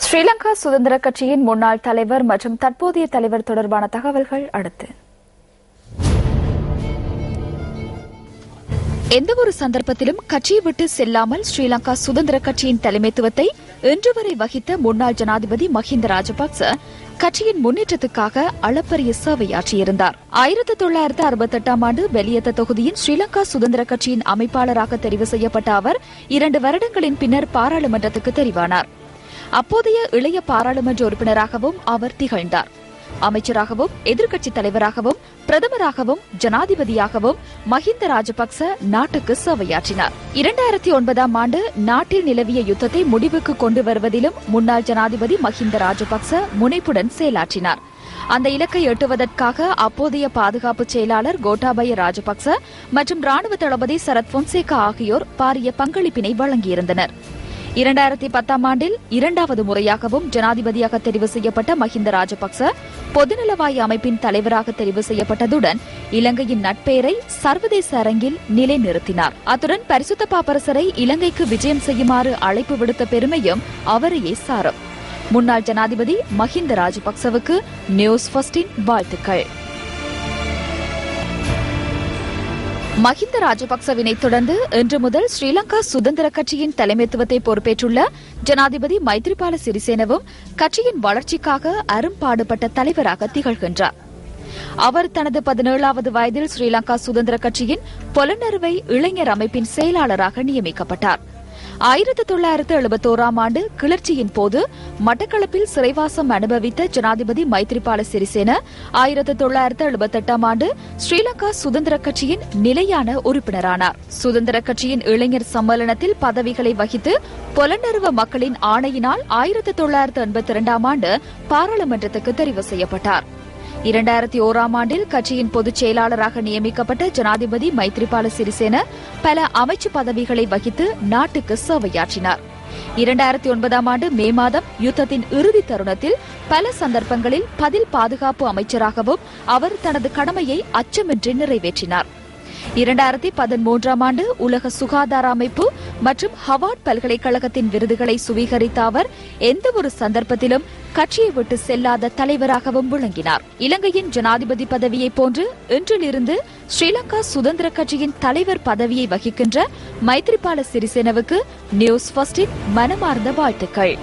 ஸ்ரீலங்கா சுதந்திர கட்சியின் முன்னாள் தலைவர் மற்றும் தற்போதைய தலைவர் தொடர்பான தகவல்கள் அடுத்து. எந்தவொரு சந்தர்ப்பத்திலும் கட்சியை விட்டு செல்லாமல் ஸ்ரீலங்கா சுதந்திர கட்சியின் தலைமைத்துவத்தை இன்று வரை வகித்த முன்னாள் ஜனாதிபதி மஹிந்த ராஜபக்ச கட்சியின் முன்னேற்றத்துக்காக அளப்பரிய சேவையாற்றியிருந்தார். 1968 ஆண்டு வெளியத்த தொகுதியின் ஸ்ரீலங்கா சுதந்திர கட்சியின் அமைப்பாளராக தெரிவு செய்யப்பட்ட அவர் 2 வருடங்களின் பின்னர் பாராளுமன்றத்துக்கு தெரிவானார். அப்போதைய இளைய பாராளுமன்ற உறுப்பினராகவும் அவர் திகழ்ந்தார். அமைச்சராகவும் எதிர்க்கட்சித் தலைவராகவும் பிரதமராகவும் ஜனாதிபதியாகவும் மஹிந்த ராஜபக்ச நாட்டுக்கு சேவையாற்றினார். 2009 ஆண்டு நாட்டில் நிலவிய யுத்தத்தை முடிவுக்கு கொண்டு வருவதிலும் முன்னாள் ஜனாதிபதி மஹிந்த ராஜபக்ச முனைப்புடன் செயலாற்றினார். அந்த இலக்கை எட்டுவதற்காக அப்போதைய பாதுகாப்பு செயலாளர் கோட்டாபய ராஜபக்ச மற்றும் ராணுவ தளபதி சரத் பொன்சேகா ஆகியோர் பாரிய பங்களிப்பினை வழங்கியிருந்தனர். 2010 ஆண்டில் 2வது முறையாகவும் ஜனாதிபதியாக தெரிவு செய்யப்பட்ட மஹிந்த ராஜபக்ச பொதுநலவாய அமைப்பின் தலைவராக தெரிவு செய்யப்பட்டதுடன் இலங்கையின் நட்பெயரை சர்வதேச அரங்கில் நிலைநிறுத்தினார். அத்துடன் பரிசுத்த பாப்பரசரை இலங்கைக்கு விஜயம் செய்யுமாறு அழைப்பு விடுத்த பெருமையும் அவரையே சாரும். முன்னாள் ஜனாதிபதி மஹிந்த ராஜபக்சவுக்கு நியூஸ் ஃபர்ஸ்டின் வாழ்த்துக்கள். மஹிந்த ராஜபக்சவினை தொடர்ந்து இன்று முதல் ஸ்ரீலங்கா சுதந்திர கட்சியின் தலைமைத்துவத்தை பொறுப்பேற்றுள்ள ஜனாதிபதி மைத்ரிபால சிறிசேனவும் கட்சியின் வளர்ச்சிக்காக அரும்பாடுபட்ட தலைவராக திகழ்கின்றார். அவர் தனது 17வது வயதில் ஸ்ரீலங்கா சுதந்திர கட்சியின் பொலனறுவை இளைஞர் அமைப்பின் செயலாளராக நியமிக்கப்பட்டார். 1971 ஆண்டு கிளர்ச்சியின் போது மட்டக்களப்பில் சிறைவாசம் அனுபவித்த ஜனாதிபதி மைத்ரிபால சிறிசேன 1978 ஆண்டு ஸ்ரீலங்கா சுதந்திர கட்சியின் நிலையான உறுப்பினரானார். சுதந்திர கட்சியின் இளைஞர் சம்மேளனத்தில் பதவிகளை வகித்து பொலனறுவ மக்களின் ஆணையினால் 1982 ஆண்டு பாராளுமன்றத்துக்கு தெரிவு செய்யப்பட்டார். 2001 ஆண்டில் கட்சியின் பொதுச் செயலாளராக நியமிக்கப்பட்ட ஜனாதிபதி மைத்ரிபால சிறிசேன பல அமைச்சு பதவிகளை வகித்து நாட்டுக்கு சேவையாற்றினார். 2009 ஆண்டு மே மாதம் யுத்தத்தின் இறுதி தருணத்தில் பல சந்தர்ப்பங்களில் பதில் பாதுகாப்பு அமைச்சராகவும் அவர் தனது கடமையை அச்சமின்றி நிறைவேற்றினார். 2013 ஆண்டு உலக சுகாதார அமைப்பு மற்றும் ஹவார்ட் பல்கலைக்கழகத்தின் விருதுகளை சுவீகரித்த அவர் எந்தவொரு சந்தர்ப்பத்திலும் கட்சியை விட்டு செல்லாத தலைவராகவும் விளங்கினார். இலங்கையின் ஜனாதிபதி பதவியை போன்று இன்றிலிருந்து ஸ்ரீலங்கா சுதந்திர கட்சியின் தலைவர் பதவியை வகிக்கின்ற மைத்ரிபால சிறிசேனவுக்கு நியூஸ் ஃபர்ஸ்டின் மனமார்ந்த வாழ்த்துக்கள்.